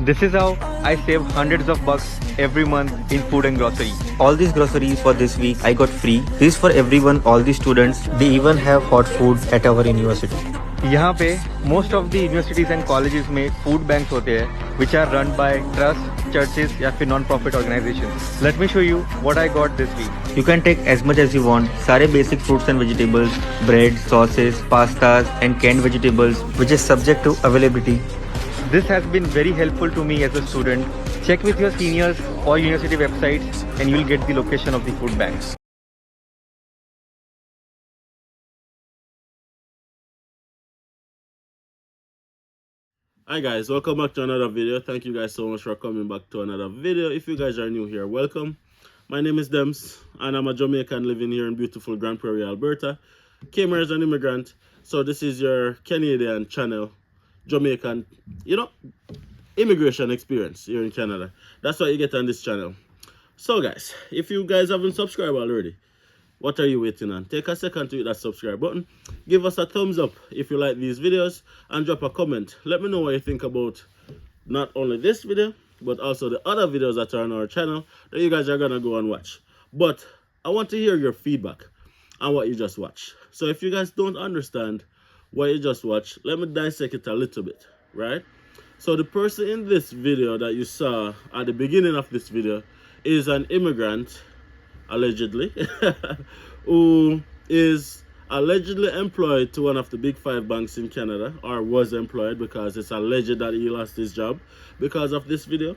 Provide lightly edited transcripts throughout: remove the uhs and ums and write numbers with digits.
This is how I save hundreds of bucks every month in food and groceries. All these groceries for this week I got free. This is for everyone, all the students. They even have hot food at our university. यहाँ पे most of the universities and colleges में food banks होते हैं which are run by trusts, churches या फिर non-profit organizations. Let me show you what I got this week. You can take as much as you want. सारे basic fruits and vegetables, bread, sauces, pastas and canned vegetables which is subject to availability. This has been very helpful to me as a student. Check with your seniors or university websites and you will get the location of the food banks. Hi guys, welcome back to another video. Thank you guys so much for coming back to another video. If you guys are new here, welcome. My name is Dems and I'm a Jamaican living here in beautiful Grand Prairie, Alberta. Came here as an immigrant, so this is your Canadian channel, Jamaican, immigration experience here in Canada. That's what you get on this channel. So guys, if you guys haven't subscribed already, what are you waiting on? Take a second to hit that subscribe button. Give us a thumbs up if you like these videos and drop a comment. Let me know what you think about not only this video, but also the other videos that are on our channel that you guys are gonna go and watch. But I want to hear your feedback on what you just watched. So if you guys don't understand what you just watched, let me dissect it a little bit, right? So the person in this video that you saw at the beginning of this video is an immigrant, allegedly, who is allegedly employed to one of the big 5 banks in Canada, or was employed because it's alleged that he lost his job because of this video,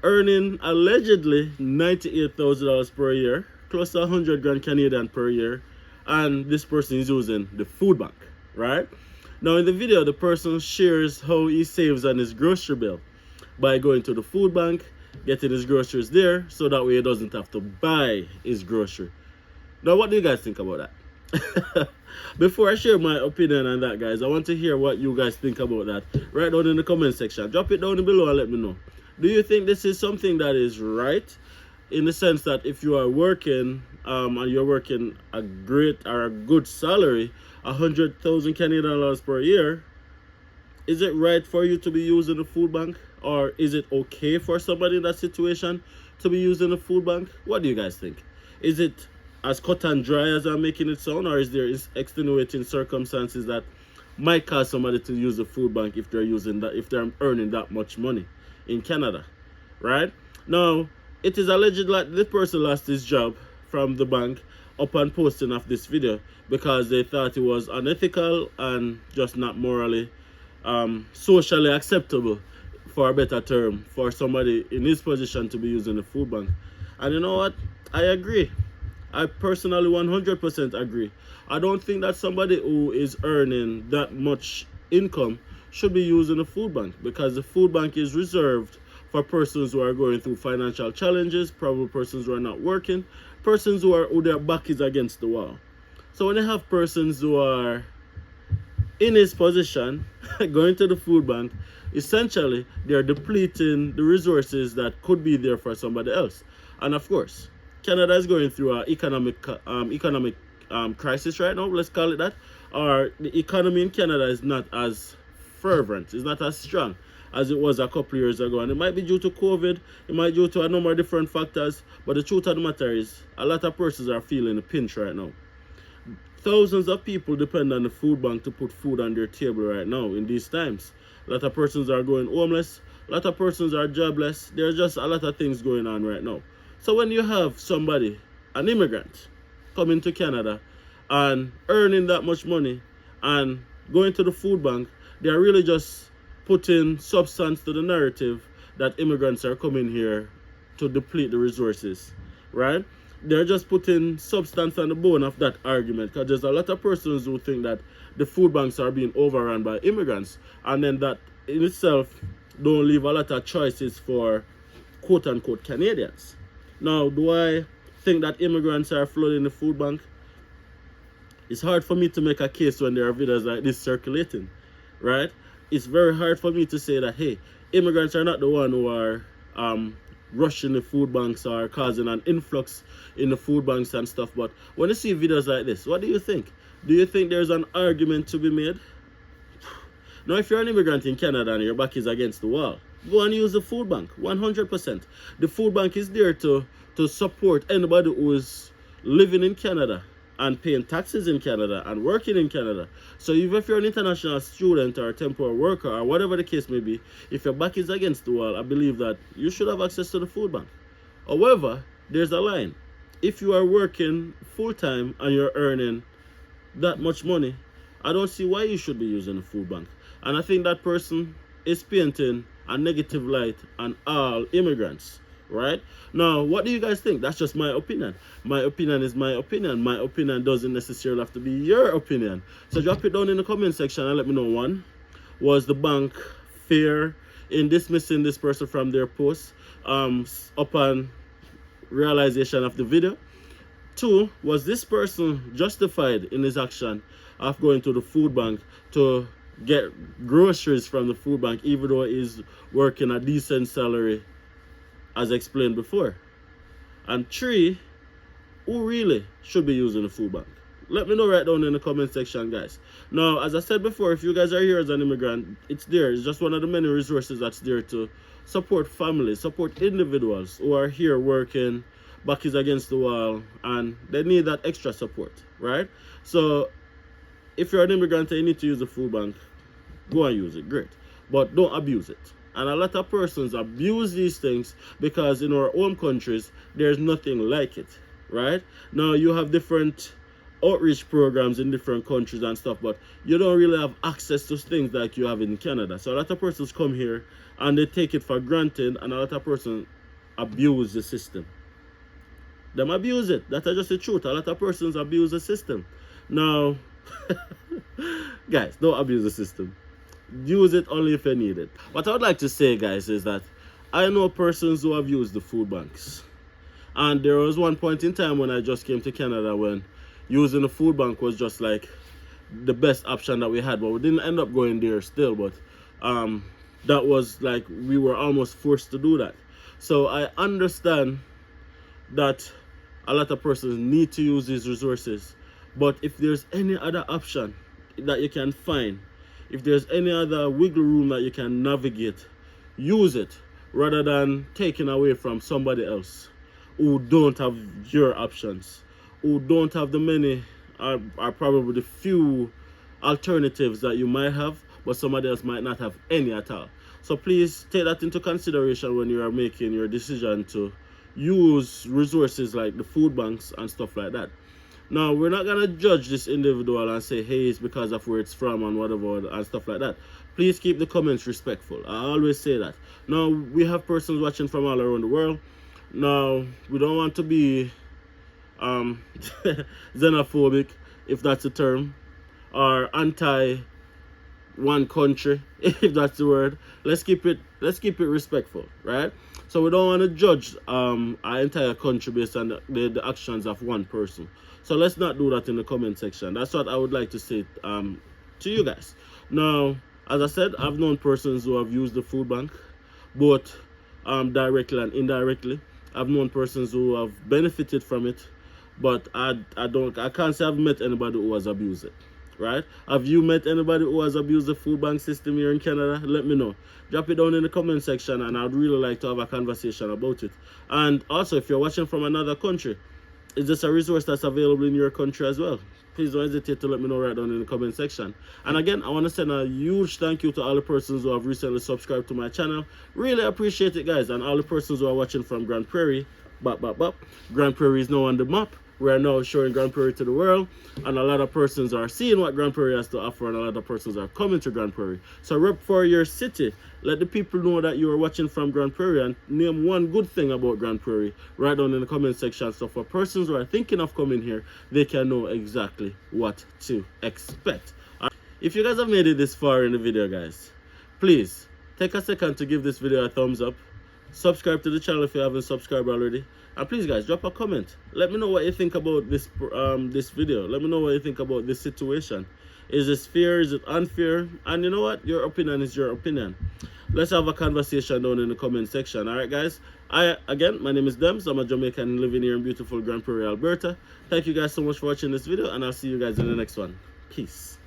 earning allegedly $98,000 per year, close to 100 grand Canadian per year, and this person is using the food bank, right? Now in the video, the person shares how he saves on his grocery bill by going to the food bank, getting his groceries there, so that way he doesn't have to buy his grocery. Now what do you guys think about that? Before I share my opinion on that, guys, I want to hear what you guys think about that. Write down in the comment section. Drop it down below and let me know. Do you think this is something that is right, in the sense that if you are working and you're working a great or a good salary, 100,000 Canadian dollars per year, is it right for you to be using the food bank? Or is it okay for somebody in that situation to be using the food bank? What do you guys think? Is it as cut and dry as I'm making it sound, or is there extenuating circumstances that might cause somebody to use the food bank if they're using that, if they're earning that much money in Canada, right? Now, it is alleged that this person lost his job from the bank upon posting of this video because they thought it was unethical and just not morally socially acceptable, for a better term, for somebody in his position to be using the food bank. And you know what? I agree. I personally 100% agree. I don't think that somebody who is earning that much income should be using the food bank, because the food bank is reserved for persons who are going through financial challenges, probably persons who are not working, persons who their back is against the wall. So when you have persons who are in his position going to the food bank, essentially they're depleting the resources that could be there for somebody else. And of course, Canada is going through an economic crisis right now, let's call it that. Or the economy in Canada is not as fervent, it's not as strong as it was a couple of years ago, and it might be due to COVID, it might be due to a number of different factors, but the truth of the matter is a lot of persons are feeling a pinch right now. Thousands of people depend on the food bank to put food on their table right now in these times. A lot of persons are going homeless, a lot of persons are jobless. There's just a lot of things going on right now. So when you have somebody, an immigrant, coming to Canada and earning that much money and going to the food bank, they're really just putting substance to the narrative that immigrants are coming here to deplete the resources, right? They're just putting substance on the bone of that argument, because there's a lot of persons who think that the food banks are being overrun by immigrants, and then that in itself don't leave a lot of choices for quote-unquote Canadians. Now, do I think that immigrants are flooding the food bank? It's hard for me to make a case when there are videos like this circulating, right? It's very hard for me to say that, hey, immigrants are not the one who are rushing the food banks or causing an influx in the food banks and stuff. But when you see videos like this, what do you think? Do you think there's an argument to be made? Now, if you're an immigrant in Canada and your back is against the wall, go and use the food bank 100%. The food bank is there to support anybody who is living in Canada and paying taxes in Canada and working in Canada. So even if you're an international student or a temporary worker or whatever the case may be, if your back is against the wall, I believe that you should have access to the food bank. However, there's a line. If you are working full-time and you're earning that much money, I don't see why you should be using the food bank. And I think that person is painting a negative light on all immigrants, right? Now, what do you guys think? That's just my opinion. My opinion is my opinion. My opinion doesn't necessarily have to be your opinion. So drop it down in the comment section and let me know. One, was the bank fair in dismissing this person from their post upon realization of the video? Two, was this person justified in his action of going to the food bank to get groceries from the food bank, even though he's working a decent salary, as explained before? And three, who really should be using the food bank? Let me know right down in the comment section, guys. Now, as I said before, if you guys are here as an immigrant, it's there. It's just one of the many resources that's there to support families, support individuals who are here working, back is against the wall, and they need that extra support, right? So if you're an immigrant and you need to use the food bank, go and use it, great. But don't abuse it. And a lot of persons abuse these things because in our home countries, there's nothing like it, right? Now, you have different outreach programs in different countries and stuff, but you don't really have access to things like you have in Canada. So a lot of persons come here and they take it for granted, and a lot of persons abuse the system. Them abuse it. That's just the truth. A lot of persons abuse the system. Now, guys, don't abuse the system. Use it only if you need it. What I would like to say, guys, is that I know persons who have used the food banks. And there was one point in time when I just came to Canada when using the food bank was just like the best option that we had. But we didn't end up going there still. But that was like we were almost forced to do that. So I understand that a lot of persons need to use these resources. But if there's any other option that you can find, if there's any other wiggle room that you can navigate, use it rather than taking away from somebody else who don't have your options, who don't have the many are probably the few alternatives that you might have, but somebody else might not have any at all. So please take that into consideration when you are making your decision to use resources like the food banks and stuff like that. Now, we're not going to judge this individual and say, hey, it's because of where it's from and whatever and stuff like that. Please keep the comments respectful. I always say that. Now, we have persons watching from all around the world. Now, we don't want to be xenophobic, if that's a term, or anti one country, if that's the word. Let's keep it respectful, right? So we don't want to judge our entire country based on the actions of one person. So let's not do that in the comment section. That's what I would like to say to you guys. Now, as I said, I've known persons who have used the food bank, both directly and indirectly. I've known persons who have benefited from it, but I can't say I've met anybody who has abused it. Right? Have you met anybody who has abused the food bank system here in Canada? Let me know. Drop it down in the comment section, and I'd really like to have a conversation about it. And also, if you're watching from another country, is this a resource that's available in your country as well? Please don't hesitate to let me know right down in the comment section. And again, I want to send a huge thank you to all the persons who have recently subscribed to my channel. Really appreciate it, guys. And all the persons who are watching from Grand Prairie. Grand Prairie is now on the map. We are now showing Grand Prairie to the world, and a lot of persons are seeing what Grand Prairie has to offer, and a lot of persons are coming to Grand Prairie. So rep for your city. Let the people know that you are watching from Grand Prairie, and name one good thing about Grand Prairie right down in the comment section. So for persons who are thinking of coming here, they can know exactly what to expect. If you guys have made it this far in the video, guys, please take a second to give this video a thumbs up. Subscribe to the channel if you haven't subscribed already. And please, guys, drop a comment. Let me know what you think about this this video. Let me know what you think about this situation. Is this fair? Is it unfair? And you know what? Your opinion is your opinion. Let's have a conversation down in the comment section. All right, guys. Again, my name is Dems. I'm a Jamaican living here in beautiful Grand Prairie, Alberta. Thank you guys so much for watching this video, and I'll see you guys in the next one. Peace.